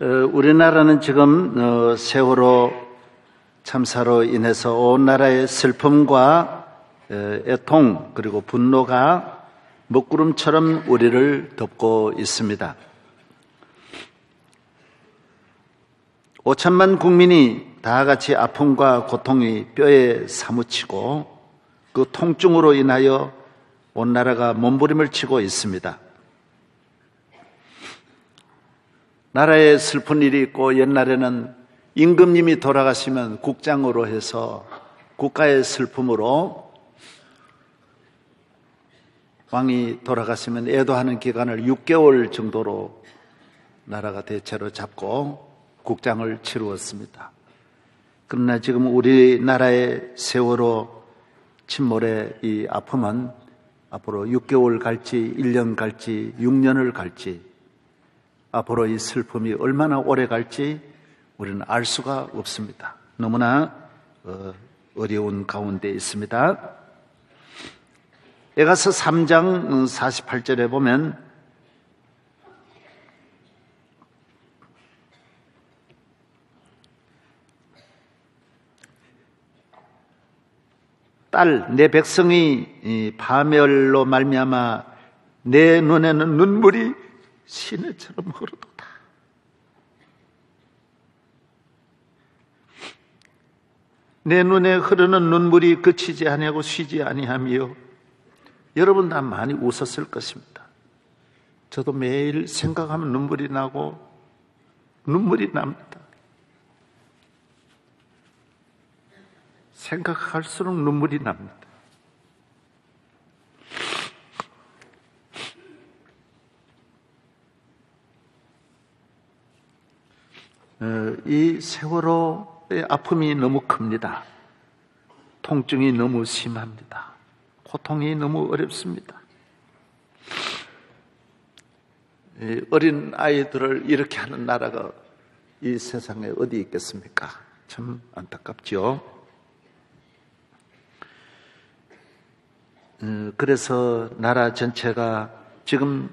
우리나라는 지금 세월호 참사로 인해서 온 나라의 슬픔과 애통 그리고 분노가 먹구름처럼 우리를 덮고 있습니다. 5천만 국민이 다 같이 아픔과 고통이 뼈에 사무치고 그 통증으로 인하여 온 나라가 몸부림을 치고 있습니다. 나라에 슬픈 일이 있고 옛날에는 임금님이 돌아가시면 국장으로 해서 국가의 슬픔으로 왕이 돌아가시면 애도하는 기간을 6개월 정도로 나라가 대체로 잡고 국장을 치루었습니다. 그러나 지금 우리나라의 세월호 침몰의 이 아픔은 앞으로 6개월 갈지 1년 갈지 6년을 갈지 앞으로 이 슬픔이 얼마나 오래 갈지 우리는 알 수가 없습니다. 너무나 어려운 가운데 있습니다. 에가서 3장 48절에 보면 딸, 내 백성이 파멸로 말미암아 내 눈에는 눈물이 시내처럼 흐르도다. 내 눈에 흐르는 눈물이 그치지 아니하고 쉬지 아니하며 여러분 다 많이 웃었을 것입니다. 저도 매일 생각하면 눈물이 나고 눈물이 납니다. 생각할수록 눈물이 납니다. 이 세월호의 아픔이 너무 큽니다. 통증이 너무 심합니다. 고통이 너무 어렵습니다. 어린 아이들을 이렇게 하는 나라가 이 세상에 어디 있겠습니까? 참 안타깝지요. 그래서 나라 전체가 지금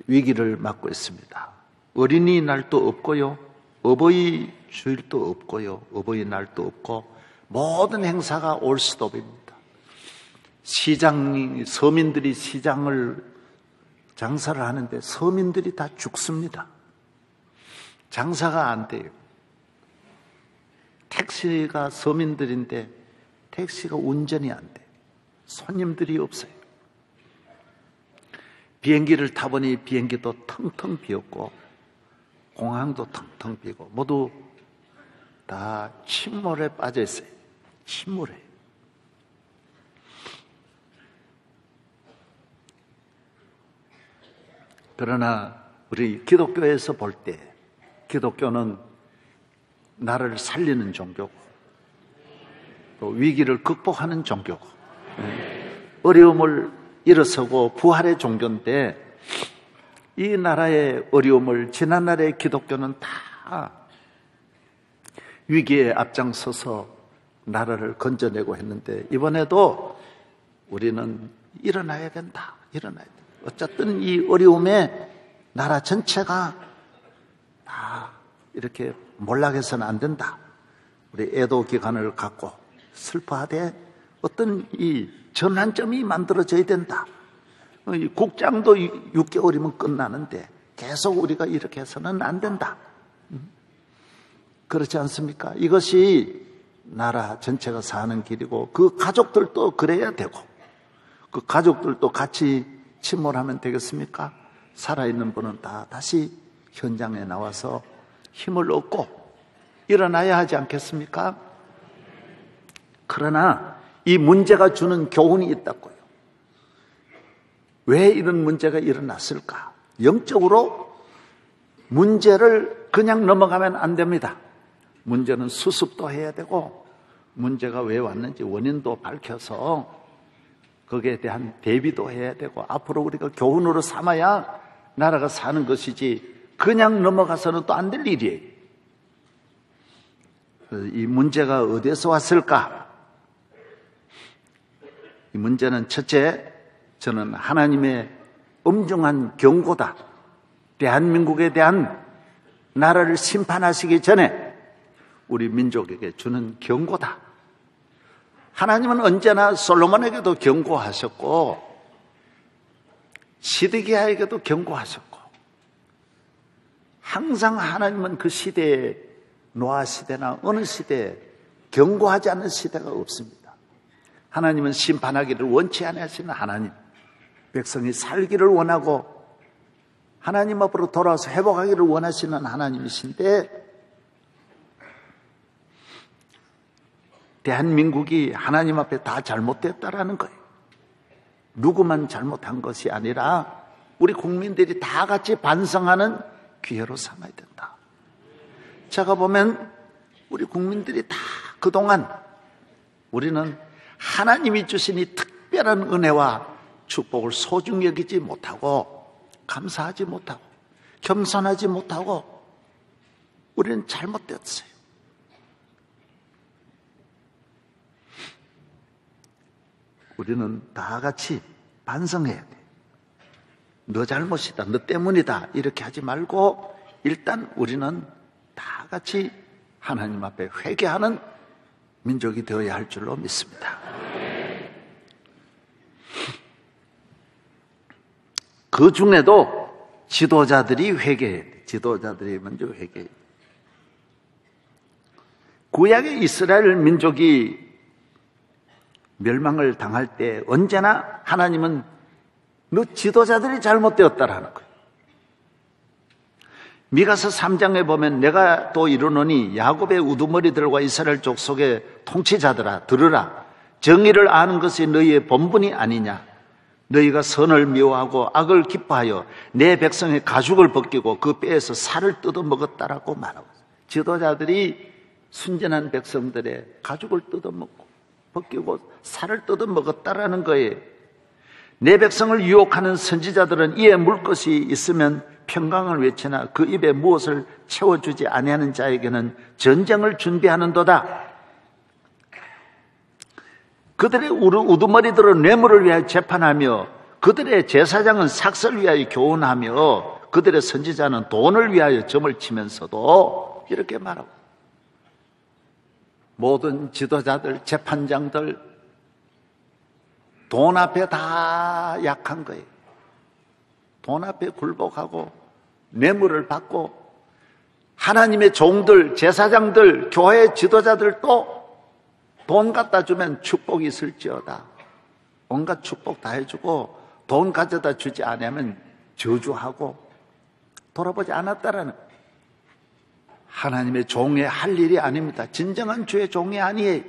위기를 맞고 있습니다. 어린이날도 없고요. 어버이 주일도 없고요. 어버이날도 없고 모든 행사가 올스톱입니다. 서민들이 장사를 하는데 서민들이 다 죽습니다. 장사가 안 돼요. 택시가 서민들인데 택시가 운전이 안 돼요. 손님들이 없어요. 비행기를 타보니 비행기도 텅텅 비었고 공항도 텅텅 비고 모두 다 침몰에 빠져 있어요. 침몰에. 그러나 우리 기독교에서 볼 때 기독교는 나라를 살리는 종교고 또 위기를 극복하는 종교고 어려움을 일어서고 부활의 종교인데 이 나라의 어려움을 지난날의 기독교는 다 위기에 앞장서서 나라를 건져내고 했는데 이번에도 우리는 일어나야 된다. 일어나야 된다. 어쨌든 이 어려움에 나라 전체가 다 이렇게 몰락해서는 안 된다. 우리 애도 기간을 갖고 슬퍼하되 어떤 이 전환점이 만들어져야 된다. 이 국장도 6개월이면 끝나는데 계속 우리가 이렇게 해서는 안 된다. 그렇지 않습니까? 이것이 나라 전체가 사는 길이고 그 가족들도 그래야 되고 그 가족들도 같이 침몰하면 되겠습니까? 살아있는 분은 다 다시 현장에 나와서 힘을 얻고 일어나야 하지 않겠습니까? 그러나 이 문제가 주는 교훈이 있다고요. 왜 이런 문제가 일어났을까? 영적으로 문제를 그냥 넘어가면 안 됩니다. 문제는 수습도 해야 되고 문제가 왜 왔는지 원인도 밝혀서 거기에 대한 대비도 해야 되고 앞으로 우리가 교훈으로 삼아야 나라가 사는 것이지 그냥 넘어가서는 또 안 될 일이에요. 이 문제가 어디에서 왔을까? 이 문제는 첫째, 저는 하나님의 엄중한 경고다. 대한민국에 대한 나라를 심판하시기 전에 우리 민족에게 주는 경고다. 하나님은 언제나 솔로몬에게도 경고하셨고 시드기야에게도 경고하셨고 항상 하나님은 그 시대에 노아 시대나 어느 시대에 경고하지 않는 시대가 없습니다. 하나님은 심판하기를 원치 않으시는 하나님, 백성이 살기를 원하고 하나님 앞으로 돌아와서 회복하기를 원하시는 하나님이신데 대한민국이 하나님 앞에 다 잘못됐다라는 거예요. 누구만 잘못한 것이 아니라 우리 국민들이 다 같이 반성하는 기회로 삼아야 된다. 제가 보면 우리 국민들이 다 그동안 우리는 하나님이 주신 이 특별한 은혜와 축복을 소중히 여기지 못하고 감사하지 못하고 겸손하지 못하고 우리는 잘못되었어요. 우리는 다 같이 반성해야 돼. 너 잘못이다, 너 때문이다 이렇게 하지 말고 일단 우리는 다 같이 하나님 앞에 회개하는 민족이 되어야 할 줄로 믿습니다. 그 중에도 지도자들이 회개해야 돼. 지도자들이 먼저 회개해야 돼. 구약의 이스라엘 민족이 멸망을 당할 때 언제나 하나님은 너 지도자들이 잘못되었다라는 거예요. 미가서 3장에 보면 내가 또 이르노니 야곱의 우두머리들과 이스라엘 족속의 통치자들아 들으라. 정의를 아는 것이 너희의 본분이 아니냐. 너희가 선을 미워하고 악을 기뻐하여 내 백성의 가죽을 벗기고 그 뼈에서 살을 뜯어먹었다라고 말하고 있어요. 지도자들이 순전한 백성들의 가죽을 뜯어먹고 벗기고 살을 뜯어먹었다라는 거예요. 내 백성을 유혹하는 선지자들은 이에 물 것이 있으면 평강을 외치나 그 입에 무엇을 채워주지 아니하는 자에게는 전쟁을 준비하는도다. 그들의 우두머리들은 뇌물을 위하여 재판하며 그들의 제사장은 삭슬을 위하여 교훈하며 그들의 선지자는 돈을 위하여 점을 치면서도 이렇게 말하고 모든 지도자들, 재판장들 돈 앞에 다 약한 거예요. 돈 앞에 굴복하고 뇌물을 받고 하나님의 종들, 제사장들, 교회 지도자들도 돈 갖다 주면 축복이 있을지어다. 온갖 축복 다 해주고 돈 가져다 주지 않으면 저주하고 돌아보지 않았다라는 하나님의 종의 할 일이 아닙니다. 진정한 주의 종이 아니에요.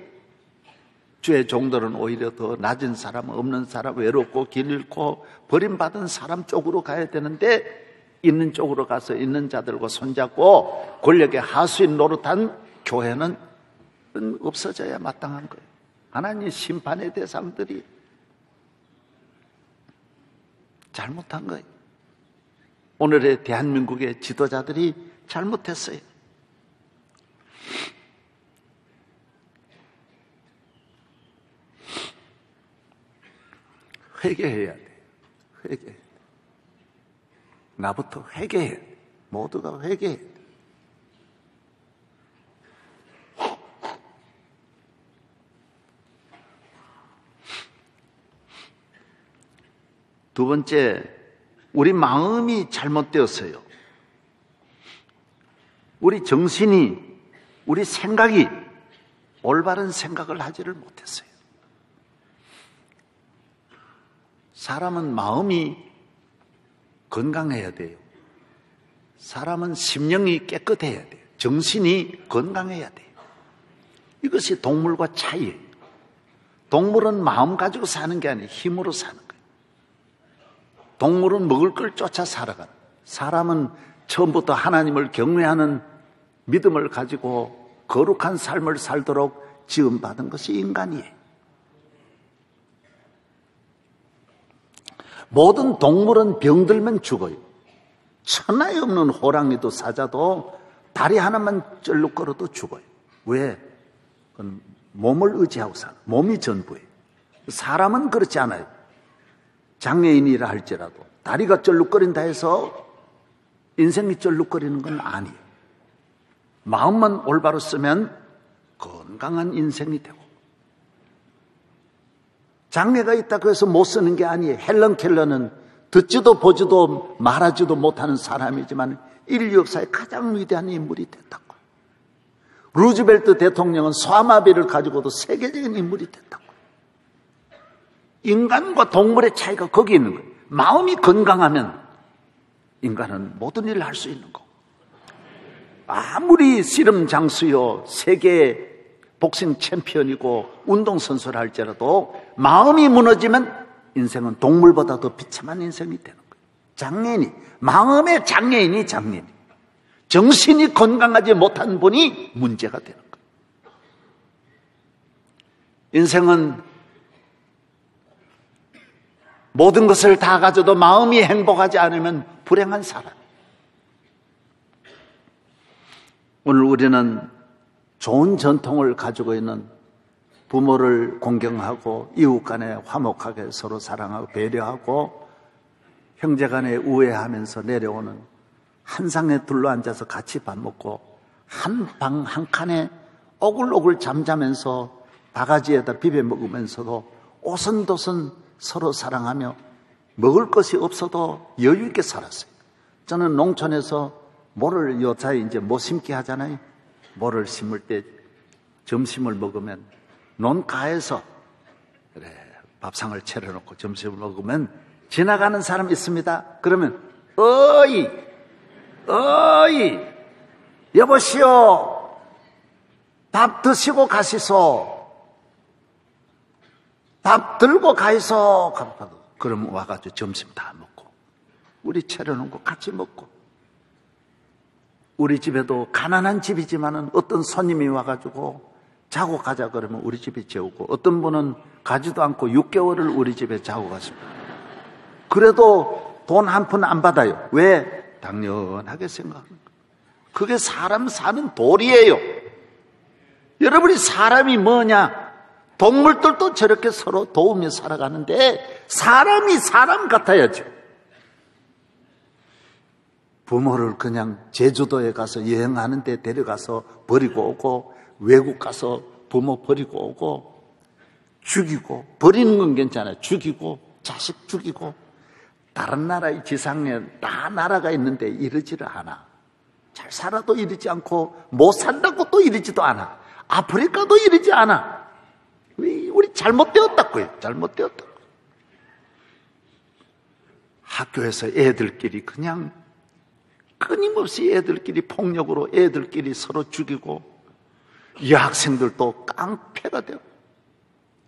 주의 종들은 오히려 더 낮은 사람, 없는 사람, 외롭고 길 잃고 버림받은 사람 쪽으로 가야 되는데 있는 쪽으로 가서 있는 자들과 손잡고 권력의 하수인 노릇한 교회는 없어져야 마땅한 거예요. 하나님 심판의 대상들이 잘못한 거예요. 오늘의 대한민국의 지도자들이 잘못했어요. 회개해야 돼. 회개. 나부터 회개해야 돼. 모두가 회개해야 돼. 두 번째, 우리 마음이 잘못되었어요. 우리 정신이, 우리 생각이 올바른 생각을 하지를 못했어요. 사람은 마음이 건강해야 돼요. 사람은 심령이 깨끗해야 돼요. 정신이 건강해야 돼요. 이것이 동물과 차이예요. 동물은 마음 가지고 사는 게 아니에요. 힘으로 사는 거예요. 동물은 먹을 걸 쫓아 살아가는 거예요. 사람은 처음부터 하나님을 경외하는 믿음을 가지고 거룩한 삶을 살도록 지음받은 것이 인간이에요. 모든 동물은 병들면 죽어요. 천하에 없는 호랑이도 사자도 다리 하나만 쩔룩거려도 죽어요. 왜? 그건 몸을 의지하고 살아요. 몸이 전부예요. 사람은 그렇지 않아요. 장애인이라 할지라도 다리가 쩔룩거린다 해서 인생이 쩔룩거리는 건 아니에요. 마음만 올바로 쓰면 건강한 인생이 되고, 장애가 있다고 해서 못 쓰는 게 아니에요. 헬런 켈러는 듣지도 보지도 말하지도 못하는 사람이지만 인류 역사의 가장 위대한 인물이 됐다고. 루즈벨트 대통령은 소아마비를 가지고도 세계적인 인물이 됐다고. 인간과 동물의 차이가 거기 있는 거예요. 마음이 건강하면 인간은 모든 일을 할 수 있는 거고, 아무리 씨름 장수요 세계 복싱 챔피언이고 운동선수를 할지라도 마음이 무너지면 인생은 동물보다 더 비참한 인생이 되는 거예요. 장애인이, 마음의 장애인이 장애인, 정신이 건강하지 못한 분이 문제가 되는 거예요. 인생은 모든 것을 다 가져도 마음이 행복하지 않으면 불행한 사람. 오늘 우리는 좋은 전통을 가지고 있는 부모를 공경하고 이웃 간에 화목하게 서로 사랑하고 배려하고 형제 간에 우애하면서 내려오는 한 상에 둘러앉아서 같이 밥 먹고 한 방 한 칸에 오글오글 잠자면서 바가지에다 비벼 먹으면서도 오선도선 서로 사랑하며 먹을 것이 없어도 여유 있게 살았어요. 저는 농촌에서 모를 요새 이제 못 심게 하잖아요. 모를 심을 때 점심을 먹으면 논가에서 그래 밥상을 차려놓고 점심을 먹으면 지나가는 사람 있습니다. 그러면 어이 여보시오, 밥 드시고 가시소, 밥 들고 가이소. 그러면 와가지고 점심 다 먹고 우리 차려놓은 거 같이 먹고, 우리 집에도 가난한 집이지만은 어떤 손님이 와가지고 자고 가자 그러면 우리 집에 재우고, 어떤 분은 가지도 않고 6개월을 우리 집에 자고 가십니다. 그래도 돈 한 푼 안 받아요. 왜? 당연하게 생각합니다. 그게 사람 사는 도리예요. 여러분이 사람이 뭐냐? 동물들도 저렇게 서로 도우며 살아가는데 사람이 사람 같아야죠. 부모를 그냥 제주도에 가서 여행하는 데 데려가서 버리고 오고, 외국 가서 부모 버리고 오고, 죽이고, 버리는 건 괜찮아요. 죽이고, 자식 죽이고, 다른 나라의 지상에 다 나라가 있는데 이러지를 않아. 잘 살아도 이러지 않고 못 산다고 또 이러지도 않아. 아프리카도 이러지 않아. 우리 잘못되었다고요. 잘못되었다고. 학교에서 애들끼리 그냥 끊임없이 애들끼리 폭력으로 애들끼리 서로 죽이고, 여학생들도 깡패가 되고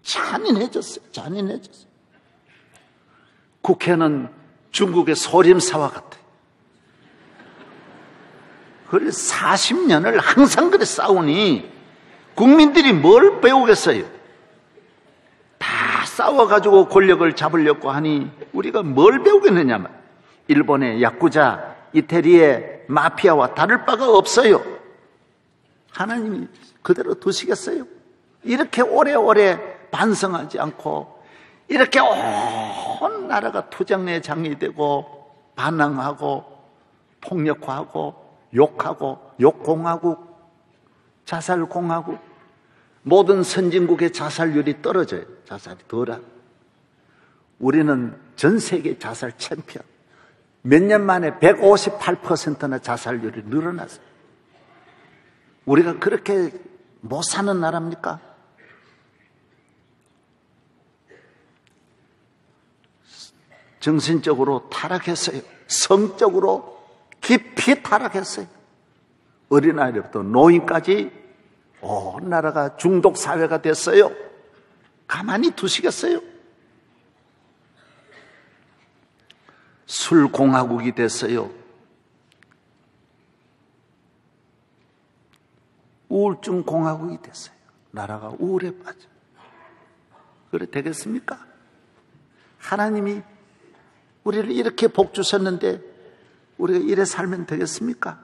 잔인해졌어요. 잔인해졌어요. 국회는 중국의 소림사와 같아요. 그래 40년을 항상 그래 싸우니 국민들이 뭘 배우겠어요? 다 싸워가지고 권력을 잡으려고 하니 우리가 뭘 배우겠느냐면, 일본의 야쿠자, 이태리의 마피아와 다를 바가 없어요. 하나님이 그대로 두시겠어요? 이렇게 오래오래 반성하지 않고 이렇게 온 나라가 투쟁의 장이 되고 반항하고 폭력화하고 욕하고 욕공화국, 자살공화국, 모든 선진국의 자살률이 떨어져요. 자살이 덜하고. 우리는 전 세계 자살 챔피언. 몇 년 만에 158%나 자살률이 늘어났어요. 우리가 그렇게 못 사는 나라입니까? 정신적으로 타락했어요. 성적으로 깊이 타락했어요. 어린아이부터 노인까지 온 나라가 중독 사회가 됐어요. 가만히 두시겠어요? 술 공화국이 됐어요. 우울증 공화국이 됐어요. 나라가 우울에 빠져. 그래 되겠습니까? 하나님이 우리를 이렇게 복 주셨는데 우리가 이래 살면 되겠습니까?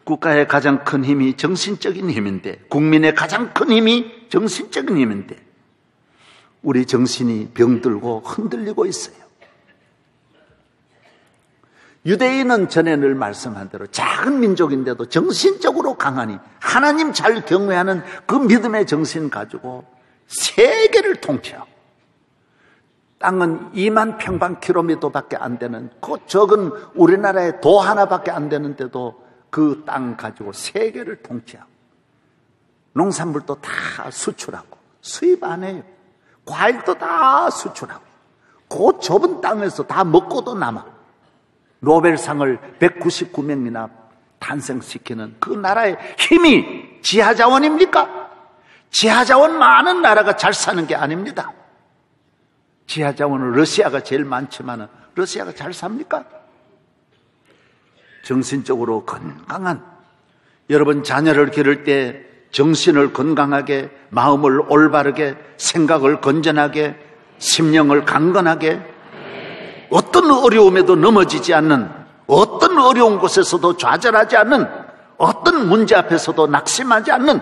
국가의 가장 큰 힘이 정신적인 힘인데, 국민의 가장 큰 힘이 정신적인 힘인데 우리 정신이 병들고 흔들리고 있어요. 유대인은 전에 늘 말씀한 대로 작은 민족인데도 정신적으로 강하니 하나님 잘 경외하는 그 믿음의 정신 가지고 세계를 통치하고, 땅은 2만 평방킬로미터밖에 안 되는 그 적은 우리나라의 도 하나밖에 안 되는데도 그 땅 가지고 세계를 통치하고, 농산물도 다 수출하고, 수입 안 해요. 과일도 다 수출하고, 그 좁은 땅에서 다 먹고도 남아. 노벨상을 199명이나 탄생시키는 그 나라의 힘이 지하자원입니까? 지하자원 많은 나라가 잘 사는 게 아닙니다. 지하자원은 러시아가 제일 많지만 러시아가 잘 삽니까? 정신적으로 건강한, 여러분 자녀를 기를 때 정신을 건강하게, 마음을 올바르게, 생각을 건전하게, 심령을 강건하게, 어떤 어려움에도 넘어지지 않는, 어떤 어려운 곳에서도 좌절하지 않는, 어떤 문제 앞에서도 낙심하지 않는,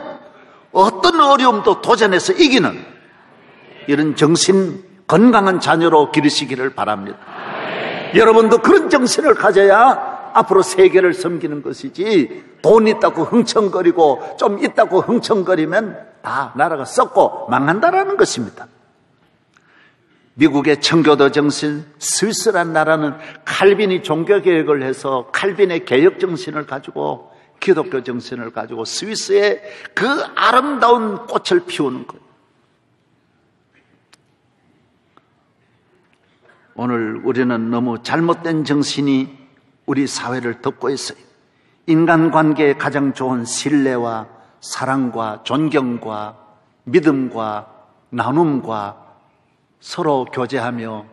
어떤 어려움도 도전해서 이기는 이런 정신 건강한 자녀로 기르시기를 바랍니다. 여러분도 그런 정신을 가져야 앞으로 세계를 섬기는 것이지, 돈 있다고 흥청거리고 좀 있다고 흥청거리면 다 나라가 썩고 망한다라는 것입니다. 미국의 청교도 정신, 스위스란 나라는 칼빈이 종교개혁을 해서 칼빈의 개혁 정신을 가지고, 기독교 정신을 가지고 스위스의 그 아름다운 꽃을 피우는 거예요. 오늘 우리는 너무 잘못된 정신이 우리 사회를 덮고 있어요. 인간관계에 가장 좋은 신뢰와 사랑과 존경과 믿음과 나눔과 서로 교제하며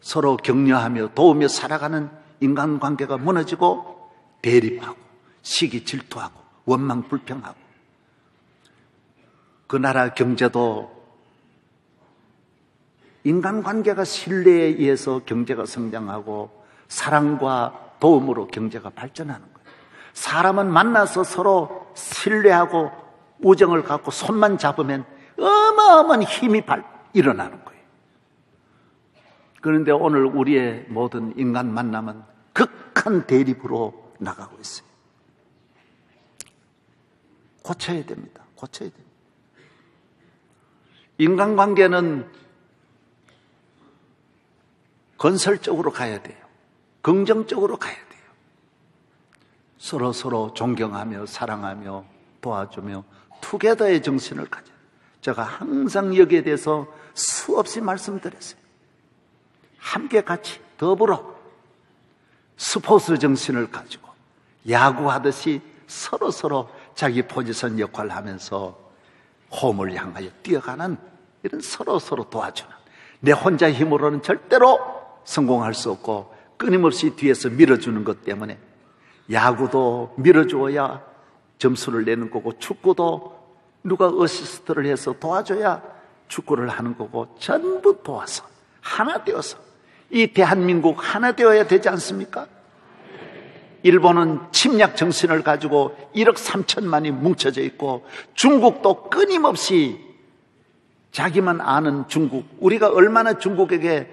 서로 격려하며 도우며 살아가는 인간관계가 무너지고 대립하고 시기 질투하고 원망 불평하고, 그 나라 경제도 인간관계가 신뢰에 의해서 경제가 성장하고 사랑과 도움으로 경제가 발전하는 거예요. 사람은 만나서 서로 신뢰하고 우정을 갖고 손만 잡으면 어마어마한 힘이 일어나는 거예요. 그런데 오늘 우리의 모든 인간 만남은 극한 대립으로 나가고 있어요. 고쳐야 됩니다. 고쳐야 됩니다. 인간관계는 건설적으로 가야 돼요. 긍정적으로 가야 돼요. 서로 존경하며 사랑하며 도와주며 투게더의 정신을 가져요. 제가 항상 여기에 대해서 수없이 말씀드렸어요. 함께 같이 더불어 스포츠 정신을 가지고 야구하듯이 서로 자기 포지션 역할을 하면서 홈을 향하여 뛰어가는, 이런 서로 도와주는, 내 혼자 힘으로는 절대로 성공할 수 없고 끊임없이 뒤에서 밀어주는 것 때문에, 야구도 밀어주어야 점수를 내는 거고, 축구도 누가 어시스트를 해서 도와줘야 축구를 하는 거고, 전부 도와서 하나 되어서 이 대한민국 하나 되어야 되지 않습니까? 일본은 침략 정신을 가지고 1억 3천만이 뭉쳐져 있고, 중국도 끊임없이 자기만 아는 중국, 우리가 얼마나 중국에게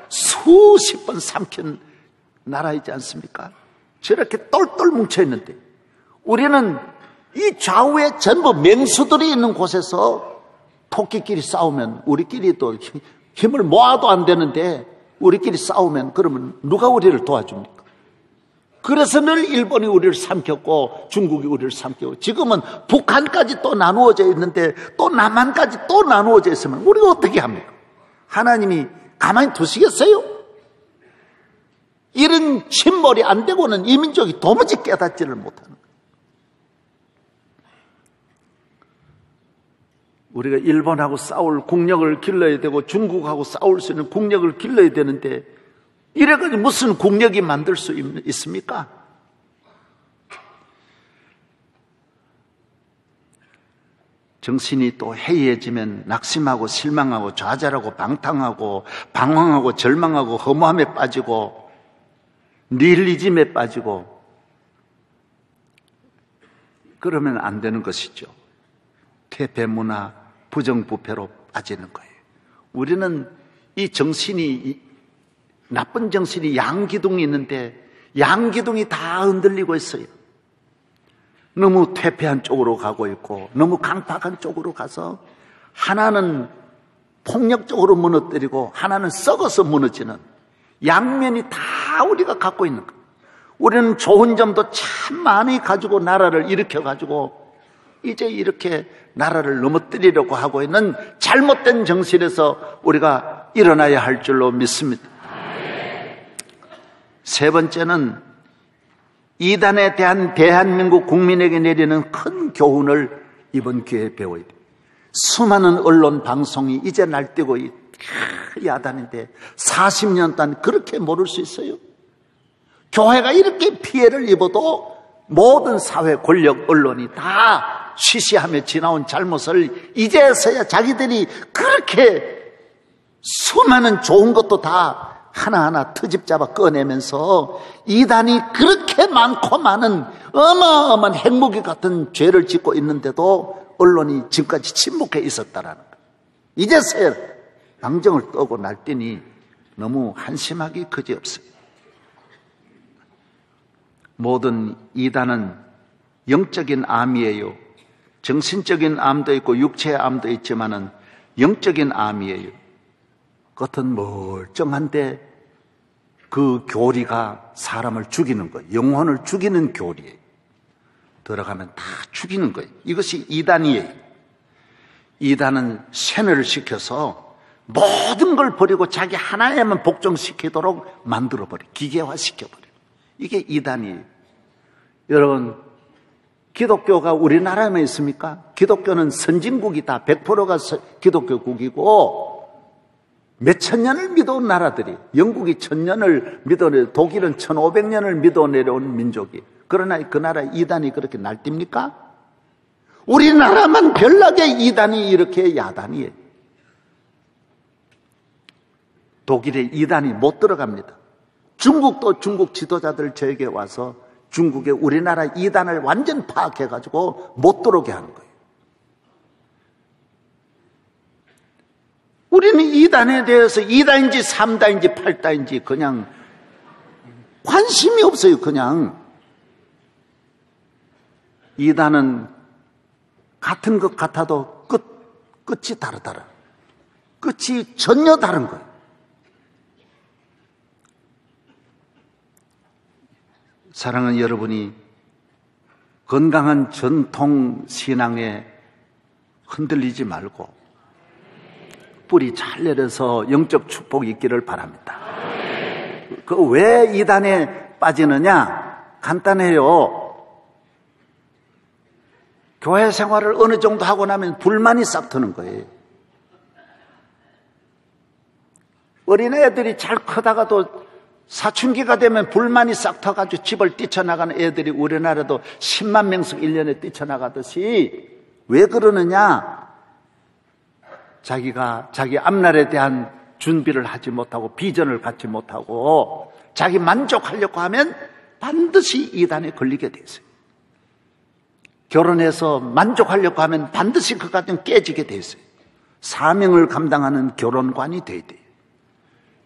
수십 번 삼킨 나라이지 않습니까? 저렇게 똘똘 뭉쳐 있는데, 우리는 이 좌우에 전부 맹수들이 있는 곳에서 토끼끼리 싸우면 우리끼리도 힘을 모아도 안 되는데, 우리끼리 싸우면 그러면 누가 우리를 도와줍니까? 그래서 늘 일본이 우리를 삼켰고 중국이 우리를 삼켰고, 지금은 북한까지 또 나누어져 있는데 또 남한까지 또 나누어져 있으면 우리가 어떻게 합니까? 하나님이 가만히 두시겠어요? 이런 침몰이 안 되고는 이 민족이 도무지 깨닫지를 못하는 거예요. 우리가 일본하고 싸울 국력을 길러야 되고 중국하고 싸울 수 있는 국력을 길러야 되는데, 이래가지고 무슨 국력이 만들 수 있습니까? 정신이 또 해이해지면 낙심하고 실망하고 좌절하고 방탕하고 방황하고 절망하고 허무함에 빠지고 니힐리즘에 빠지고, 그러면 안 되는 것이죠. 퇴폐문화, 부정부패로 빠지는 거예요. 우리는 이 정신이 나쁜 정신이 양기둥이 있는데 양기둥이 다 흔들리고 있어요. 너무 퇴폐한 쪽으로 가고 있고 너무 강팍한 쪽으로 가서 하나는 폭력적으로 무너뜨리고 하나는 썩어서 무너지는 양면이 다 우리가 갖고 있는 거예요. 우리는 좋은 점도 참 많이 가지고 나라를 일으켜가지고 이제 이렇게 나라를 넘어뜨리려고 하고 있는 잘못된 정신에서 우리가 일어나야 할 줄로 믿습니다. 세 번째는 이단에 대한 대한민국 국민에게 내리는 큰 교훈을 이번 기회에 배워야 돼요. 수많은 언론 방송이 이제 날뛰고 야단인데 40년 동안 그렇게 모를 수 있어요? 교회가 이렇게 피해를 입어도 모든 사회 권력 언론이 다 쉬쉬하며 지나온 잘못을 이제서야 자기들이 그렇게 수많은 좋은 것도 다 하나하나 트집 잡아 꺼내면서 이단이 그렇게 많고 많은 어마어마한 핵무기 같은 죄를 짓고 있는데도 언론이 지금까지 침묵해 있었다라는 거예요. 이제서야 방정을 떠고 날뛰니 너무 한심하기 그지없어요. 모든 이단은 영적인 암이에요. 정신적인 암도 있고 육체의 암도 있지만은 영적인 암이에요. 겉은 멀쩡한데 그 교리가 사람을 죽이는 거예요. 영혼을 죽이는 교리예요. 들어가면 다 죽이는 거예요. 이것이 이단이에요. 이단은 세뇌를 시켜서 모든 걸 버리고 자기 하나에만 복종시키도록 만들어버려요. 기계화시켜버려요. 이게 이단이에요. 여러분, 기독교가 우리나라에만 있습니까? 기독교는 선진국이다. 100%가 기독교국이고 몇천 년을 믿어온 나라들이, 영국이 1000년을 믿어내려, 독일은 1500년을 믿어내려온 민족이, 그러나 그 나라 이단이 그렇게 날뜁니까? 우리나라만 별나게 이단이 이렇게 야단이에요. 독일에 이단이 못 들어갑니다. 중국도 중국 지도자들 저에게 와서 중국의 우리나라 이단을 완전 파악해가지고 못 들어오게 하는 거예요. 우리는 이단에 대해서 2단인지 3단인지 8단인지 그냥 관심이 없어요. 그냥 이단은 같은 것 같아도 끝이 다르더라. 끝이 전혀 다른 거예요. 사랑하는 여러분이 건강한 전통 신앙에 흔들리지 말고 뿌리 잘 내려서 영적 축복이 있기를 바랍니다. 그 왜 이단에 빠지느냐? 간단해요. 교회 생활을 어느 정도 하고 나면 불만이 싹 트는 거예요. 어린애들이 잘 크다가도 사춘기가 되면 불만이 싹 터가지고 집을 뛰쳐나가는 애들이 우리나라도 10만 명씩 1년에 뛰쳐나가듯이 왜 그러느냐? 자기가 자기 앞날에 대한 준비를 하지 못하고 비전을 갖지 못하고 자기 만족하려고 하면 반드시 이단에 걸리게 돼 있어요. 결혼해서 만족하려고 하면 반드시 그 가정 깨지게 돼 있어요. 사명을 감당하는 결혼관이 돼야 돼요.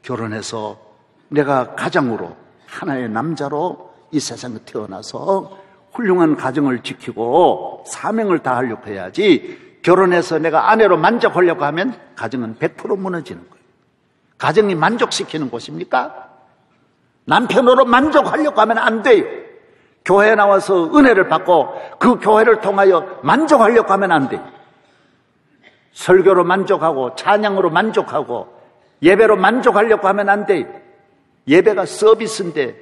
결혼해서 내가 가장으로 하나의 남자로 이 세상에 태어나서 훌륭한 가정을 지키고 사명을 다하려고 해야지, 결혼해서 내가 아내로 만족하려고 하면 가정은 100% 무너지는 거예요. 가정이 만족시키는 곳입니까? 남편으로 만족하려고 하면 안 돼요. 교회에 나와서 은혜를 받고 그 교회를 통하여 만족하려고 하면 안 돼요. 설교로 만족하고 찬양으로 만족하고 예배로 만족하려고 하면 안 돼요. 예배가 서비스인데,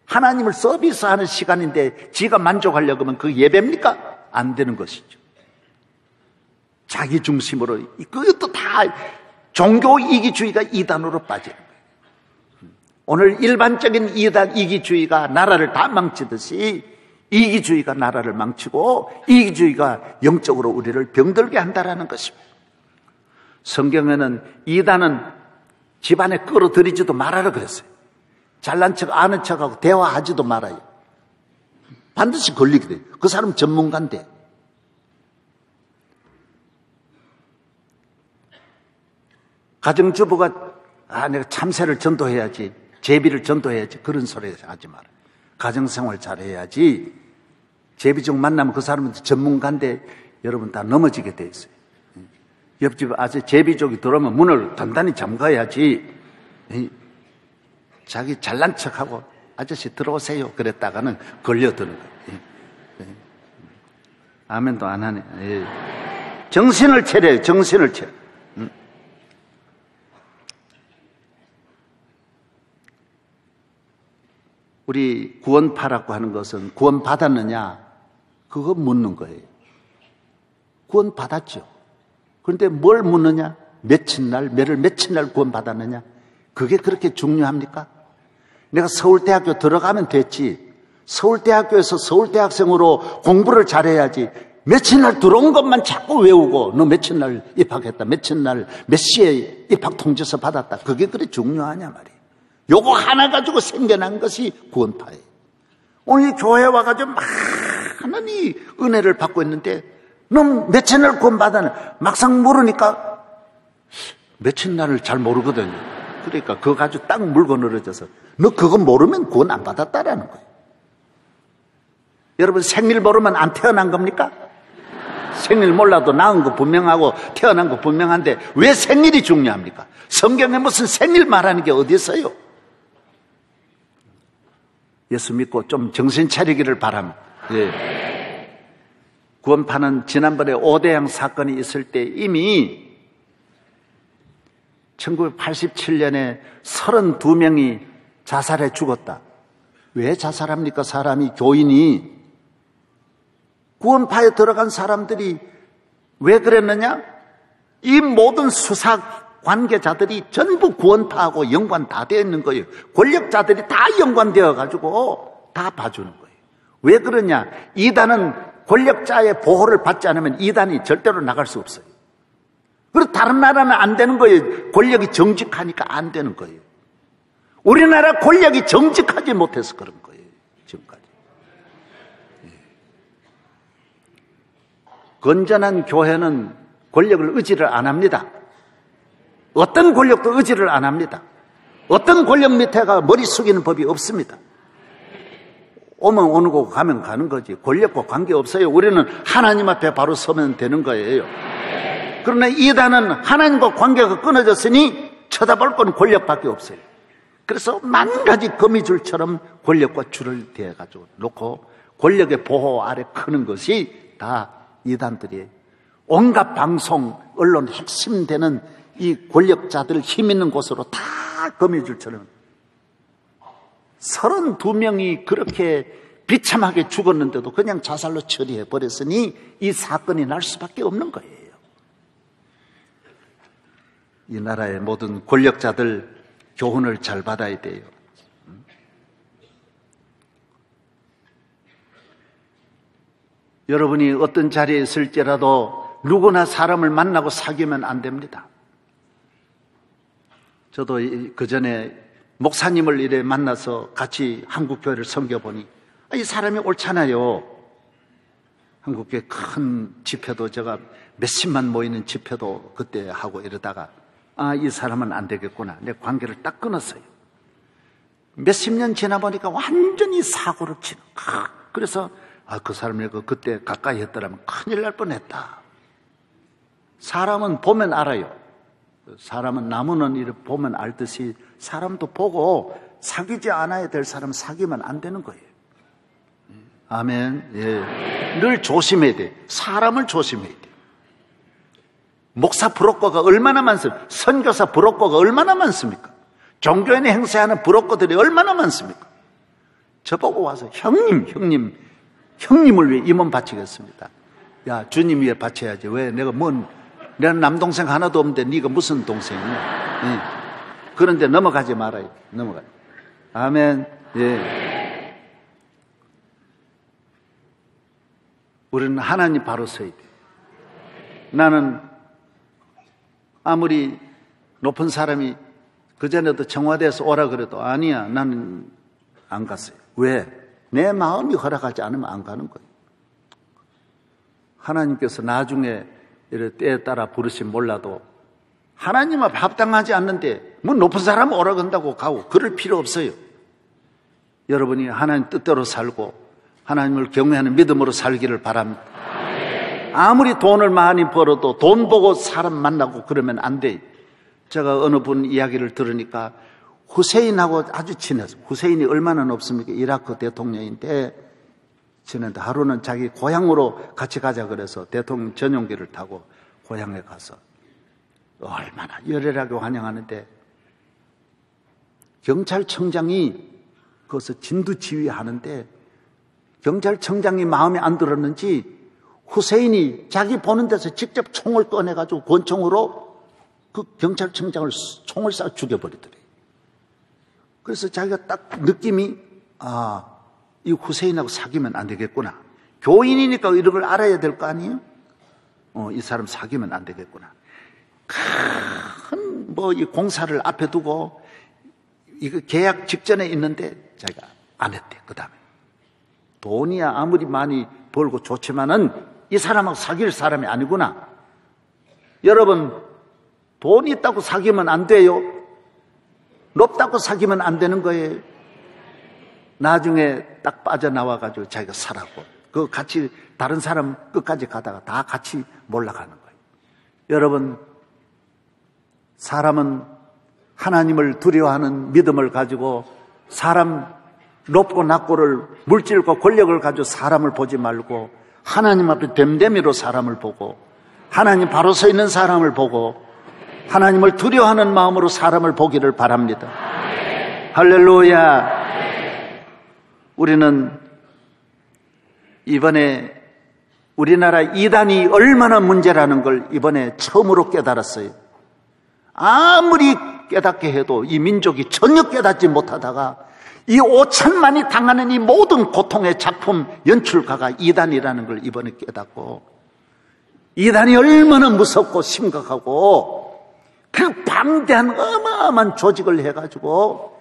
하나님을 서비스하는 시간인데 지가 만족하려고 하면 그 예배입니까? 안 되는 것이죠. 자기 중심으로, 그것도 다 종교 이기주의가 이단으로 빠지는 거예요. 오늘 일반적인 이단 이기주의가 나라를 다 망치듯이 이기주의가 나라를 망치고 이기주의가 영적으로 우리를 병들게 한다라는 것입니다. 성경에는 이단은 집안에 끌어들이지도 말아라 그랬어요. 잘난 척 아는 척하고 대화하지도 말아요. 반드시 걸리게 돼요. 그 사람 전문가인데. 가정주부가 내가 참새를 전도해야지. 제비를 전도해야지. 그런 소리 하지 마라. 가정생활 잘해야지. 제비족 만나면 그 사람은 전문가인데 여러분 다 넘어지게 돼 있어요. 옆집 아재 제비족이 들어오면 문을 단단히 잠가야지. 자기 잘난 척하고 아저씨 들어오세요 그랬다가는 걸려드는 거예요. 아멘도 안 하네. 정신을 차려요. 정신을 차려. 우리 구원파라고 하는 것은 구원 받았느냐 그거 묻는 거예요. 구원 받았죠. 그런데 뭘 묻느냐? 며칠 날 구원 받았느냐? 그게 그렇게 중요합니까? 내가 서울대학교 들어가면 됐지. 서울대학교에서 서울대학생으로 공부를 잘해야지. 며칠 날 들어온 것만 자꾸 외우고 너 며칠 날 입학했다. 며칠 날 몇 시에 입학 통지서 받았다. 그게 그리 중요하냐 말이에요. 요거 하나 가지고 생겨난 것이 구원파예요. 오늘 교회 와가지고 많은 이 은혜를 받고 있는데 너 며칠 날 구원 받았냐? 막상 모르니까 며칠 날을 잘 모르거든요. 그러니까 그거 가지고 딱 물고 늘어져서 너 그거 모르면 구원 안 받았다라는 거예요. 여러분 생일 모르면 안 태어난 겁니까? 생일 몰라도 낳은 거 분명하고 태어난 거 분명한데 왜 생일이 중요합니까? 성경에 무슨 생일 말하는 게 어디 있어요? 예수 믿고 좀 정신 차리기를 바랍니다. 예. 구원파는 지난번에 오대양 사건이 있을 때 이미 1987년에 32명이 자살해 죽었다. 왜 자살합니까? 사람이 교인이. 구원파에 들어간 사람들이 왜 그랬느냐? 이 모든 수사 관계자들이 전부 구원파하고 연관 다 되어 있는 거예요. 권력자들이 다 연관되어 가지고 다 봐주는 거예요. 왜 그러냐? 이단은 권력자의 보호를 받지 않으면 이단이 절대로 나갈 수 없어요. 그리고 다른 나라는 안 되는 거예요. 권력이 정직하니까 안 되는 거예요. 우리나라 권력이 정직하지 못해서 그런 거예요. 지금까지. 건전한 교회는 권력을 의지를 안 합니다. 어떤 권력도 의지를 안 합니다. 어떤 권력 밑에가 머리 숙이는 법이 없습니다. 오면 오는 거고 가면 가는 거지. 권력과 관계없어요. 우리는 하나님 앞에 바로 서면 되는 거예요. 그러나 이단은 하나님과 관계가 끊어졌으니 쳐다볼 건 권력밖에 없어요. 그래서 만 가지 거미줄처럼 권력과 줄을 대가지고 놓고 권력의 보호 아래 크는 것이 다 이단들이에요. 온갖 방송, 언론 핵심되는 이 권력자들 힘 있는 곳으로 다 거미줄처럼 32명이 그렇게 비참하게 죽었는데도 그냥 자살로 처리해 버렸으니 이 사건이 날 수밖에 없는 거예요. 이 나라의 모든 권력자들 교훈을 잘 받아야 돼요. 여러분이 어떤 자리에 있을지라도 누구나 사람을 만나고 사귀면 안 됩니다. 저도 그 전에 목사님을 이래 만나서 같이 한국교회를 섬겨보니 이 사람이 옳잖아요. 한국교회 큰 집회도 제가 몇십만 모이는 집회도 그때 하고 이러다가 이 사람은 안 되겠구나. 내 관계를 딱 끊었어요. 몇십 년 지나보니까 완전히 사고를 치는. 그래서 그 사람이 그때 가까이 했더라면 큰일 날 뻔했다. 사람은 보면 알아요. 사람은 나무는 이렇게 보면 알듯이 사람도 보고 사귀지 않아야 될 사람 사귀면 안 되는 거예요. 아멘. 예. 늘 조심해야 돼. 사람을 조심해야 돼. 목사 브로커가 얼마나 많습니까? 선교사 브로커가 얼마나 많습니까? 종교인의 행세하는 브로커들이 얼마나 많습니까? 저보고 와서 형님을 위해 임원 바치겠습니다. 야, 주님 위해 바쳐야지. 왜? 내가 남동생 하나도 없는데 네가 무슨 동생이냐? 예. 그런데 넘어가지 말아요. 넘어가요. 아멘. 예. 우리는 하나님 바로 서야 돼. 나는 아무리 높은 사람이 그전에도 청와대에서 오라 그래도 아니야. 나는 안 갔어요. 왜? 내 마음이 허락하지 않으면 안 가는 거예요. 하나님께서 나중에 이렇게 때에 따라 부르시면 몰라도 하나님 앞에 합당하지 않는데 뭐 높은 사람 오라 건다고 가고 그럴 필요 없어요. 여러분이 하나님 뜻대로 살고 하나님을 경외하는 믿음으로 살기를 바랍니다. 아무리 돈을 많이 벌어도 돈 보고 사람 만나고 그러면 안 돼요. 제가 어느 분 이야기를 들으니까 후세인하고 아주 친해서, 후세인이 얼마나 높습니까? 이라크 대통령인데 지난데 하루는 자기 고향으로 같이 가자 그래서 대통령 전용기를 타고 고향에 가서 얼마나 열렬하게 환영하는데 경찰청장이 거기서 진두지휘하는데 경찰청장이 마음에 안 들었는지 후세인이 자기 보는 데서 직접 총을 꺼내가지고 권총으로 그 경찰청장을 총을 쏴 죽여버리더래요. 그래서 자기가 딱 느낌이 이 후세인하고 사귀면 안 되겠구나. 교인이니까 이런 걸 알아야 될 거 아니에요? 이 사람 사귀면 안 되겠구나. 큰 이 공사를 앞에 두고 이거 계약 직전에 있는데 자기가 안 했대. 그 다음에 돈이야 아무리 많이 벌고 좋지만은 이 사람하고 사귈 사람이 아니구나. 여러분 돈 있다고 사귀면 안 돼요. 높다고 사귀면 안 되는 거예요. 나중에 딱 빠져나와가지고 자기가 살았고 그 같이 다른 사람 끝까지 가다가 다 같이 몰락하는 거예요. 여러분 사람은 하나님을 두려워하는 믿음을 가지고 사람 높고 낮고를 물질과 권력을 가지고 사람을 보지 말고 하나님 앞에 됨됨이로 사람을 보고 하나님 바로 서 있는 사람을 보고 하나님을 두려워하는 마음으로 사람을 보기를 바랍니다. 할렐루야. 우리는 이번에 우리나라 이단이 얼마나 문제라는 걸 이번에 처음으로 깨달았어요. 아무리 깨닫게 해도 이 민족이 전혀 깨닫지 못하다가 이 5천만이 당하는 이 모든 고통의 작품 연출가가 이단이라는 걸 이번에 깨닫고 이단이 얼마나 무섭고 심각하고 그 방대한 어마어마한 조직을 해가지고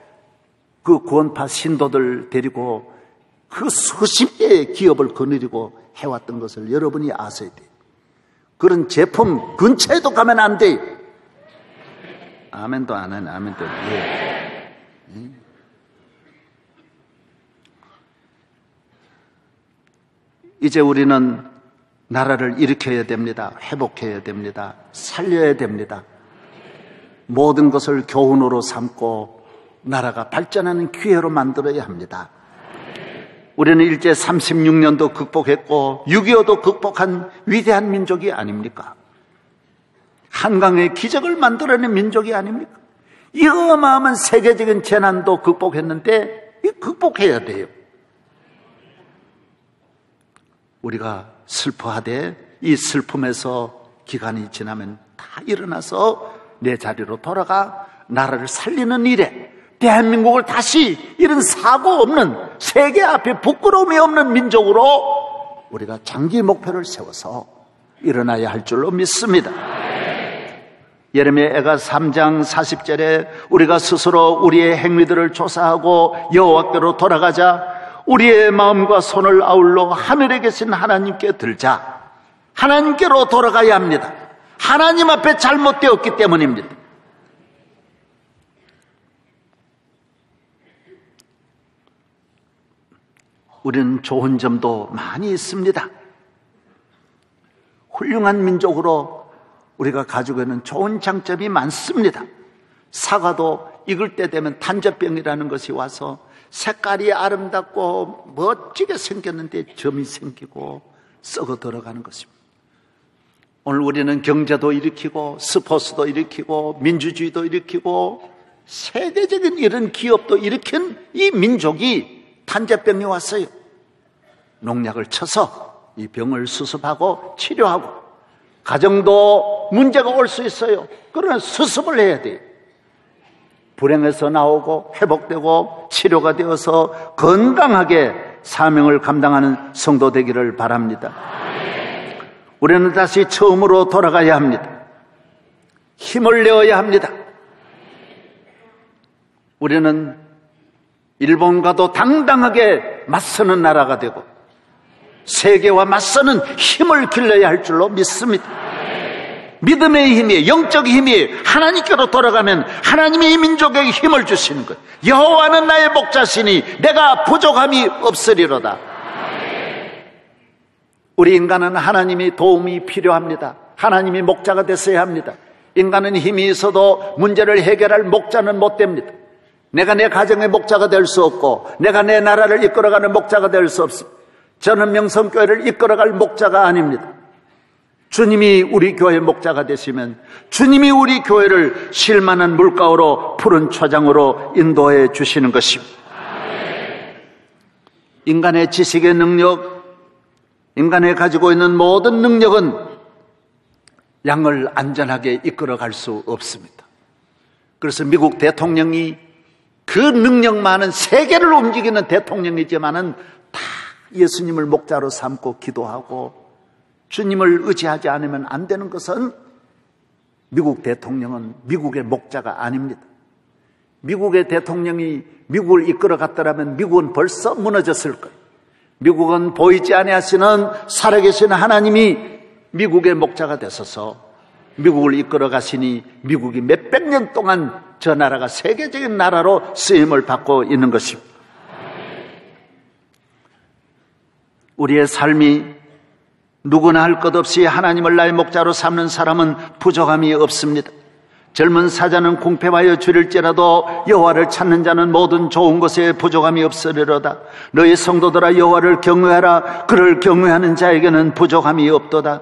그 구원파 신도들 데리고 그 수십 개의 기업을 거느리고 해왔던 것을 여러분이 아셔야 돼요. 그런 제품 근처에도 가면 안 돼요. 아멘도 안 하네. 아멘도. 예. 이제 우리는 나라를 일으켜야 됩니다. 회복해야 됩니다. 살려야 됩니다. 모든 것을 교훈으로 삼고 나라가 발전하는 기회로 만들어야 합니다. 우리는 일제 36년도 극복했고 6.25도 극복한 위대한 민족이 아닙니까? 한강의 기적을 만들어낸 민족이 아닙니까? 이 어마어마한 세계적인 재난도 극복했는데 극복해야 돼요. 우리가 슬퍼하되 이 슬픔에서 기간이 지나면 다 일어나서 내 자리로 돌아가 나라를 살리는 일에 대한민국을 다시 이런 사고 없는 세계 앞에 부끄러움이 없는 민족으로 우리가 장기 목표를 세워서 일어나야 할 줄로 믿습니다. 예레미야가 3장 40절에 우리가 스스로 우리의 행위들을 조사하고 여호와께로 돌아가자 우리의 마음과 손을 아울러 하늘에 계신 하나님께 들자. 하나님께로 돌아가야 합니다. 하나님 앞에 잘못되었기 때문입니다. 우리는 좋은 점도 많이 있습니다. 훌륭한 민족으로 우리가 가지고 있는 좋은 장점이 많습니다. 사과도 익을 때 되면 탄저병이라는 것이 와서 색깔이 아름답고 멋지게 생겼는데 점이 생기고 썩어 들어가는 것입니다. 오늘 우리는 경제도 일으키고 스포츠도 일으키고 민주주의도 일으키고 세계적인 이런 기업도 일으킨 이 민족이 탄저병이 왔어요. 농약을 쳐서 이 병을 수습하고 치료하고 가정도 문제가 올 수 있어요. 그러나 수습을 해야 돼요. 불행에서 나오고 회복되고 치료가 되어서 건강하게 사명을 감당하는 성도 되기를 바랍니다. 우리는 다시 처음으로 돌아가야 합니다. 힘을 내어야 합니다. 우리는 일본과도 당당하게 맞서는 나라가 되고 세계와 맞서는 힘을 길러야 할 줄로 믿습니다. 믿음의 힘이, 영적 힘이 하나님께로 돌아가면 하나님이 이 민족에게 힘을 주시는 거예요. 여호와는 나의 목자시니 내가 부족함이 없으리로다. 우리 인간은 하나님이 도움이 필요합니다. 하나님이 목자가 됐어야 합니다. 인간은 힘이 있어도 문제를 해결할 목자는 못 됩니다. 내가 내 가정의 목자가 될 수 없고 내가 내 나라를 이끌어가는 목자가 될 수 없습니다. 저는 명성교회를 이끌어갈 목자가 아닙니다. 주님이 우리 교회 목자가 되시면 주님이 우리 교회를 쉴만한 물가로 푸른 초장으로 인도해 주시는 것입니다. 인간의 지식의 능력, 인간이 가지고 있는 모든 능력은 양을 안전하게 이끌어갈 수 없습니다. 그래서 미국 대통령이 그 능력 많은 세계를 움직이는 대통령이지만은 다 예수님을 목자로 삼고 기도하고 주님을 의지하지 않으면 안 되는 것은 미국 대통령은 미국의 목자가 아닙니다. 미국의 대통령이 미국을 이끌어갔더라면 미국은 벌써 무너졌을 거예요. 미국은 보이지 아니하시는 살아계신 하나님이 미국의 목자가 되셔서 미국을 이끌어 가시니 미국이 몇백 년 동안 저 나라가 세계적인 나라로 쓰임을 받고 있는 것입니다. 우리의 삶이 누구나 할 것 없이 하나님을 나의 목자로 삼는 사람은 부족함이 없습니다. 젊은 사자는 궁핍하여 줄일지라도 여호와를 찾는 자는 모든 좋은 것에 부족함이 없으리로다. 너희 성도들아 여호와를 경외하라. 그를 경외하는 자에게는 부족함이 없도다.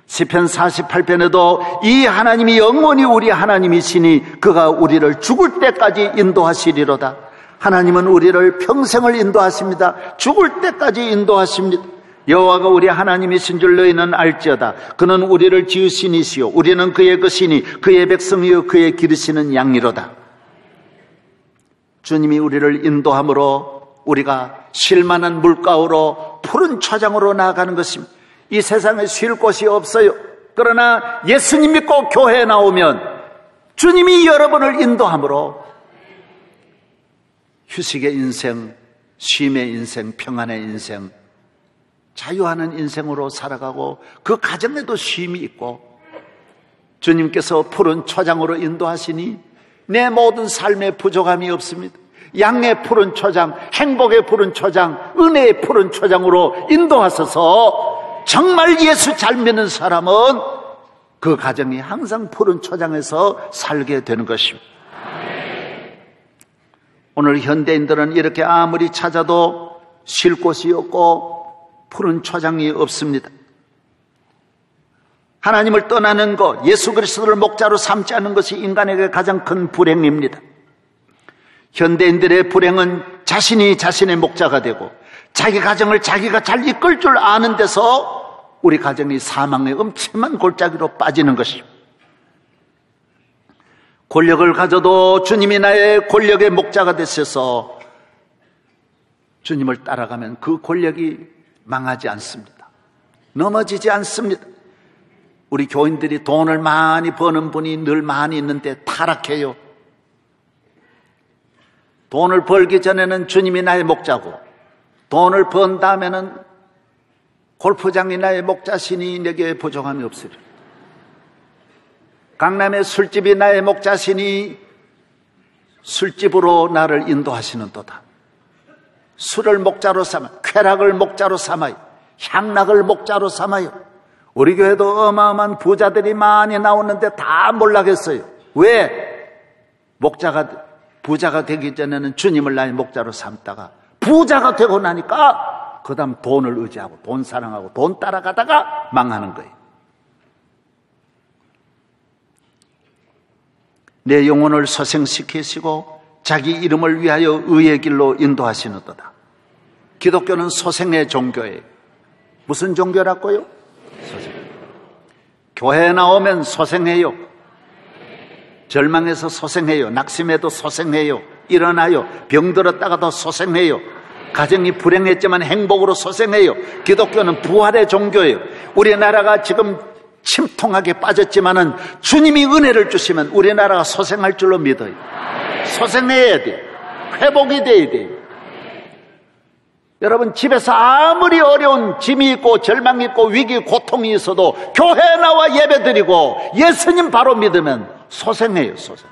시편 48편에도 이 하나님이 영원히 우리 하나님이시니 그가 우리를 죽을 때까지 인도하시리로다. 하나님은 우리를 평생을 인도하십니다. 죽을 때까지 인도하십니다. 여호와가 우리 하나님이신 줄 너희는 알지어다. 그는 우리를 지으신 이시요 우리는 그의 것이니 그의 백성이요 그의 기르시는 양이로다. 주님이 우리를 인도함으로 우리가 쉴만한 물가로 푸른 초장으로 나아가는 것입니다. 이 세상에 쉴 곳이 없어요. 그러나 예수님 믿고 교회에 나오면 주님이 여러분을 인도함으로 휴식의 인생, 쉼의 인생, 평안의 인생, 자유하는 인생으로 살아가고 그 가정에도 쉼이 있고 주님께서 푸른 초장으로 인도하시니 내 모든 삶에 부족함이 없습니다. 양의 푸른 초장, 행복의 푸른 초장, 은혜의 푸른 초장으로 인도하셔서 정말 예수 잘 믿는 사람은 그 가정이 항상 푸른 초장에서 살게 되는 것입니다. 오늘 현대인들은 이렇게 아무리 찾아도 쉴 곳이 없고 푸른 초장이 없습니다. 하나님을 떠나는 것, 예수 그리스도를 목자로 삼지 않는 것이 인간에게 가장 큰 불행입니다. 현대인들의 불행은 자신이 자신의 목자가 되고 자기 가정을 자기가 잘 이끌 줄 아는 데서 우리 가정이 사망의 음침한 골짜기로 빠지는 것입니다. 권력을 가져도 주님이 나의 권력의 목자가 되셔서 주님을 따라가면 그 권력이 망하지 않습니다. 넘어지지 않습니다. 우리 교인들이 돈을 많이 버는 분이 늘 많이 있는데 타락해요. 돈을 벌기 전에는 주님이 나의 목자고 돈을 번 다음에는 골프장이 나의 목자시니 내게 부족함이 없으리라. 강남의 술집이 나의 목자시니 술집으로 나를 인도하시는도다. 술을 목자로 삼아, 쾌락을 목자로 삼아요. 향락을 목자로 삼아요. 우리 교회도 어마어마한 부자들이 많이 나오는데 다 몰락했어요. 왜? 부자가 되기 전에는 주님을 나의 목자로 삼다가 부자가 되고 나니까 그 다음 돈을 의지하고 돈 사랑하고 돈 따라가다가 망하는 거예요. 내 영혼을 소생시키시고 자기 이름을 위하여 의의 길로 인도하시는도다. 기독교는 소생의 종교예요. 무슨 종교라고요? 소생. 교회에 나오면 소생해요. 절망해서 소생해요. 낙심해도 소생해요. 일어나요. 병들었다가도 소생해요. 가정이 불행했지만 행복으로 소생해요. 기독교는 부활의 종교예요. 우리나라가 지금 침통하게 빠졌지만은 주님이 은혜를 주시면 우리나라가 소생할 줄로 믿어요. 소생해야 돼요. 회복이 돼야 돼요. 여러분, 집에서 아무리 어려운 짐이 있고 절망이 있고 위기, 고통이 있어도 교회에 나와 예배드리고 예수님 바로 믿으면 소생해요. 소생.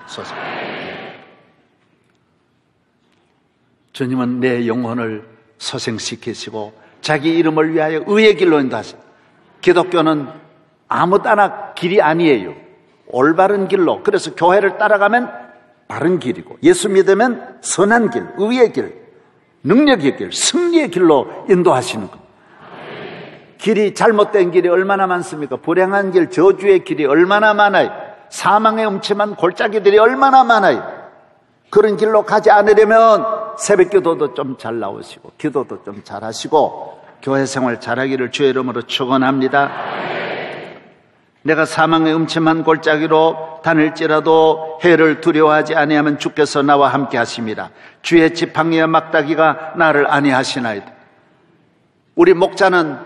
주님은 내 영혼을 소생시키시고 자기 이름을 위하여 의의 길로 인도하시고, 기독교는 아무 따나 길이 아니에요. 올바른 길로. 그래서 교회를 따라가면 바른 길이고, 예수 믿으면 선한 길, 의의 길, 능력의 길, 승리의 길로 인도하시는 겁니다. 길이 잘못된 길이 얼마나 많습니까? 불행한 길, 저주의 길이 얼마나 많아요. 사망의 음침한 골짜기들이 얼마나 많아요. 그런 길로 가지 않으려면 새벽 기도도 좀 잘 나오시고 기도도 좀 잘 하시고 교회 생활 잘하기를 주의 이름으로 축원합니다. 내가 사망의 음침한 골짜기로 다닐지라도 해를 두려워하지 아니하면 주께서 나와 함께 하십니다. 주의 지팡이와 막다기가 나를 안위하시나이다. 우리 목자는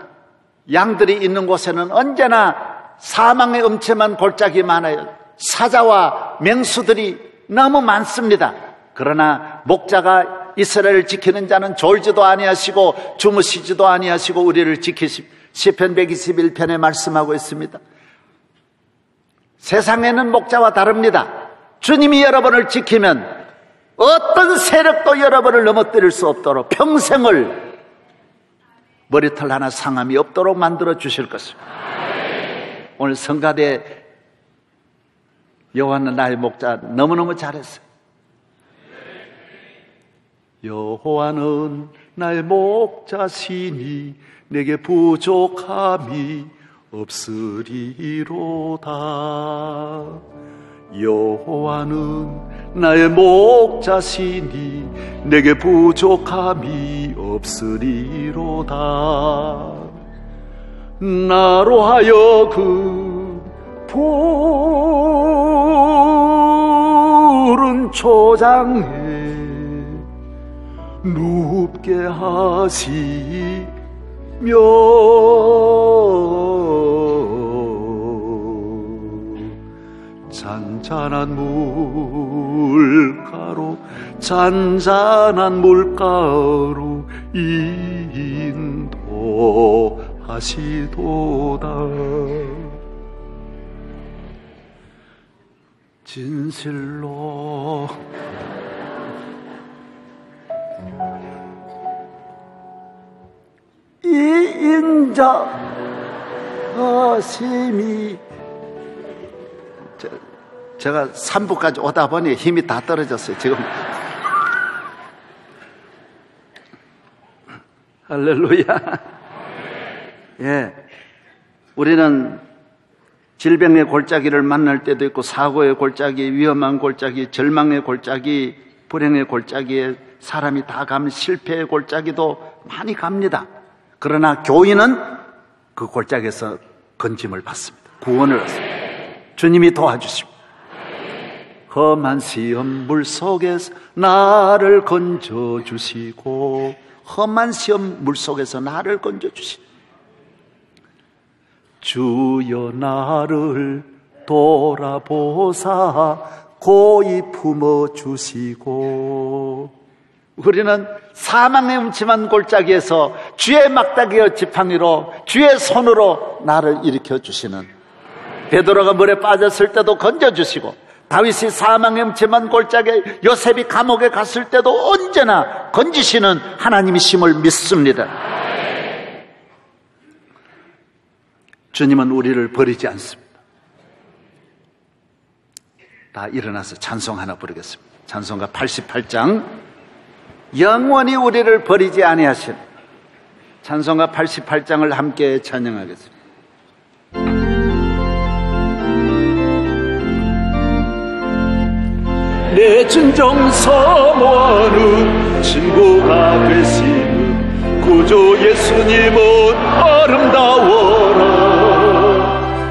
양들이 있는 곳에는 언제나 사망의 음침한 골짜기 많아요. 사자와 맹수들이 너무 많습니다. 그러나 목자가 이스라엘을 지키는 자는 졸지도 아니하시고 주무시지도 아니하시고 우리를 지키시, 시편 121편에 말씀하고 있습니다. 세상에는 목자와 다릅니다. 주님이 여러분을 지키면 어떤 세력도 여러분을 넘어뜨릴 수 없도록 평생을 머리털 하나 상함이 없도록 만들어 주실 것입니다. 오늘 성가대 여호와는 나의 목자 너무너무 잘했어요. 여호와는 나의 목자시니 내게 부족함이 없으리로다. 여호와는 나의 목자시니 내게 부족함이 없으리로다. 나로 하여금 푸른 초장에 눕게 하시며 잔잔한 물가로 인도하시도다. 진실로 이 인자하심이, 제가 3부까지 오다 보니 힘이 다 떨어졌어요 지금. 할렐루야. 예, 우리는 질병의 골짜기를 만날 때도 있고 사고의 골짜기, 위험한 골짜기, 절망의 골짜기, 불행의 골짜기에 사람이 다 가면 실패의 골짜기도 많이 갑니다. 그러나 교인은 그 골짜기에서 건짐을 받습니다. 구원을 얻습니다. 주님이 도와주십니다. 험한 시험 물속에서 나를 건져주시고, 험한 시험 물속에서 나를 건져주시고, 주여 나를 돌아보사 고이 품어주시고. 우리는 사망의 음침한 골짜기에서 주의 막다기와 지팡이로, 주의 손으로 나를 일으켜주시는, 베드로가 물에 빠졌을 때도 건져주시고, 다윗이 사망의 음침한 골짜기에, 요셉이 감옥에 갔을 때도 언제나 건지시는 하나님이심을 믿습니다. 주님은 우리를 버리지 않습니다. 다 일어나서 찬송 하나 부르겠습니다. 찬송가 88장, 영원히 우리를 버리지 아니하신, 찬송가 88장을 함께 찬양하겠습니다. 내 진정 사모하는 친구가 되시는 구주 예수님은 아름다워라.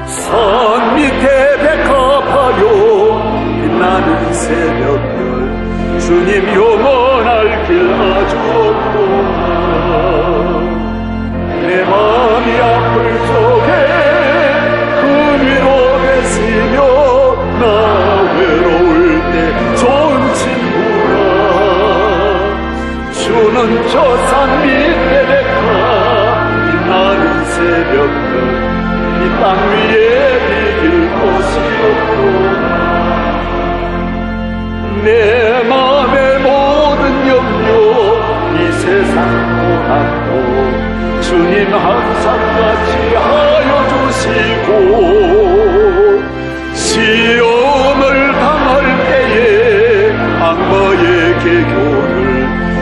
산 밑에 백합하여 빛나는 새벽별, 주님 영원할 길 아주 없구나. 내 마음이 아플 적에 그 위로 계시며, 나 외로울 때 좋은 친구라. 주는 저 산 밑에 주님 항상 같이 하여 주시고 시험을 당할 때에 악마의 계교를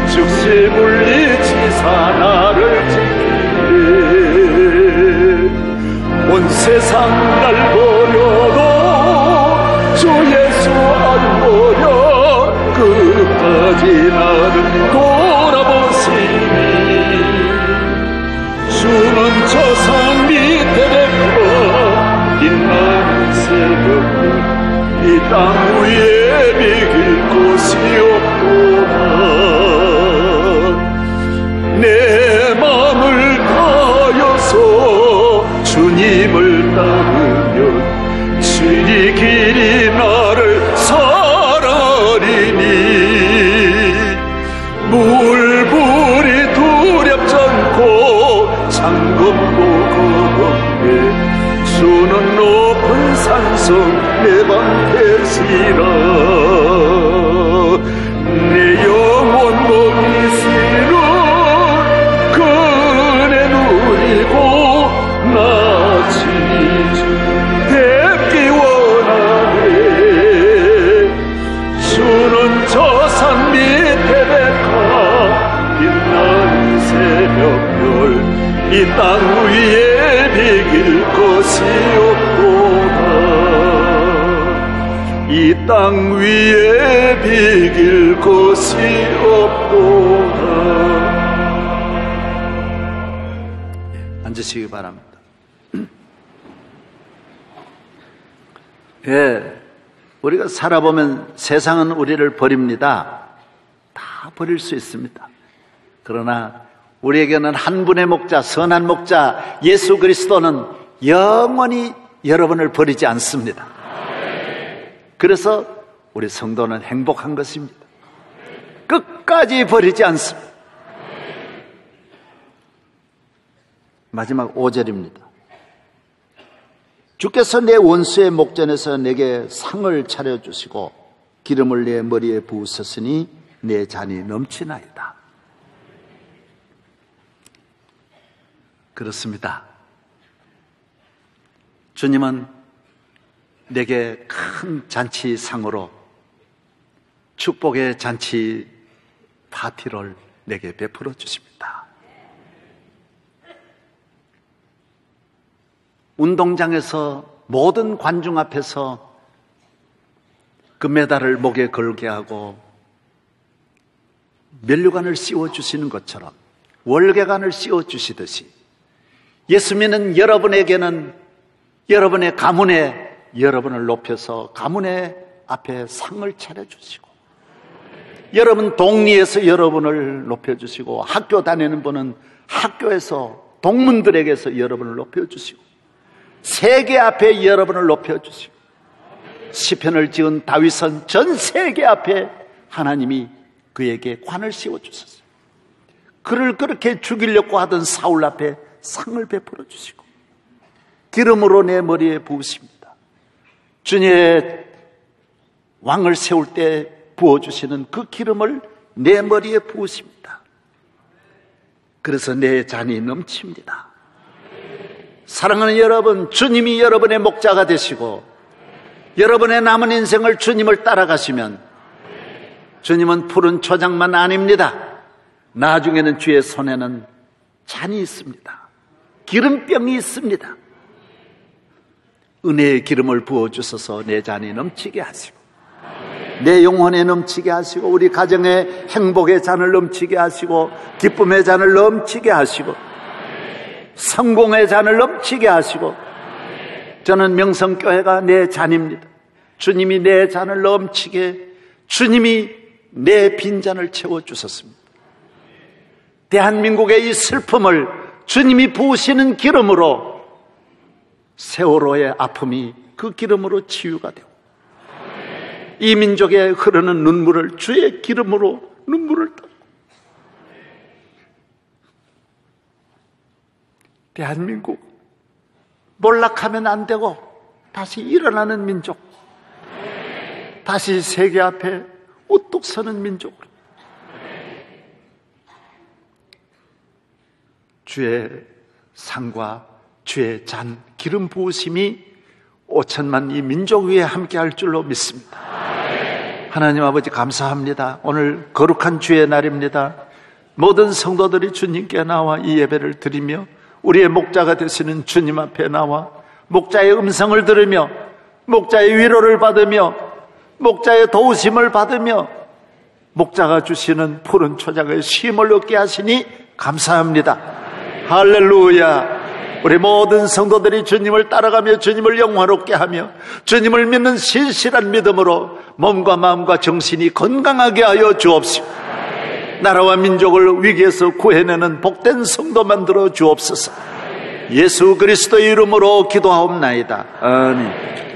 즉시 물리치사 나를 지키네. 온 세상 날 버려도 주 예수 알고려 끝까지 나를 돌아보시니 주는 저 산 밑에 베풀어 빛나는 새벽을 이 땅 위에 비길 곳이 없구나. 내 맘을 다하여서 주님을 따르면 주의 길이 나를 사랑하리니 물불이 두렵지 않고 창검도 거범해 주는 높은 산성 내 방패시라. 내 영혼 먹이시는 그 은혜 누리고 나 지주 뵙기 원하네. 주는 저 산 밑에 백화 빛나는 새벽별 이 땅 위에 비길 것이 없구나. 이 땅 위에 비길 것이 없구나. 앉으시기 바랍니다. 예, 우리가 살아보면 세상은 우리를 버립니다. 다 버릴 수 있습니다. 그러나 우리에게는 한 분의 목자, 선한 목자 예수 그리스도는 영원히 여러분을 버리지 않습니다. 그래서 우리 성도는 행복한 것입니다. 끝까지 버리지 않습니다. 마지막 5절입니다. 주께서 내 원수의 목전에서 내게 상을 차려주시고 기름을 내 머리에 부으셨으니 내 잔이 넘치나이다. 그렇습니다. 주님은 내게 큰 잔치상으로 축복의 잔치 파티를 내게 베풀어 주십니다. 운동장에서 모든 관중 앞에서 금메달을 목에 걸게 하고 면류관을 씌워주시는 것처럼 월계관을 씌워주시듯이 예수 믿는 여러분에게는 여러분의 가문에 여러분을 높여서 가문의 앞에 상을 차려주시고 여러분 동리에서 여러분을 높여주시고 학교 다니는 분은 학교에서 동문들에게서 여러분을 높여주시고 세계 앞에 여러분을 높여주시고 시편을 지은 다윗은 전 세계 앞에 하나님이 그에게 관을 씌워주셨어요. 그를 그렇게 죽이려고 하던 사울 앞에 상을 베풀어 주시고 기름으로 내 머리에 부으십니다. 주님의 왕을 세울 때 부어주시는 그 기름을 내 머리에 부으십니다. 그래서 내 잔이 넘칩니다. 사랑하는 여러분, 주님이 여러분의 목자가 되시고 여러분의 남은 인생을 주님을 따라가시면 주님은 푸른 초장만 아닙니다. 나중에는 주의 손에는 잔이 있습니다. 기름병이 있습니다. 은혜의 기름을 부어주셔서 내 잔이 넘치게 하시고 내 영혼에 넘치게 하시고 우리 가정에 행복의 잔을 넘치게 하시고 기쁨의 잔을 넘치게 하시고 성공의 잔을 넘치게 하시고 저는 명성교회가 내 잔입니다. 주님이 내 잔을 넘치게 주님이 내 빈잔을 채워주셨습니다. 대한민국의 이 슬픔을 주님이 부으시는 기름으로 세월호의 아픔이 그 기름으로 치유가 되고 이 민족에 흐르는 눈물을 주의 기름으로 눈물을 닦고 대한민국 몰락하면 안 되고 다시 일어나는 민족, 다시 세계 앞에 우뚝 서는 민족으로 주의 상과 주의 잔 기름 부으심이 5천만 이 민족 위에 함께할 줄로 믿습니다. 하나님 아버지 감사합니다. 오늘 거룩한 주의 날입니다. 모든 성도들이 주님께 나와 이 예배를 드리며 우리의 목자가 되시는 주님 앞에 나와 목자의 음성을 들으며 목자의 위로를 받으며 목자의 도우심을 받으며 목자가 주시는 푸른 초장의 쉼을 얻게 하시니 감사합니다. 할렐루야. 우리 모든 성도들이 주님을 따라가며 주님을 영화롭게 하며 주님을 믿는 신실한 믿음으로 몸과 마음과 정신이 건강하게 하여 주옵시고 나라와 민족을 위기에서 구해내는 복된 성도 만들어 주옵소서. 예수 그리스도의 이름으로 기도하옵나이다. 아멘.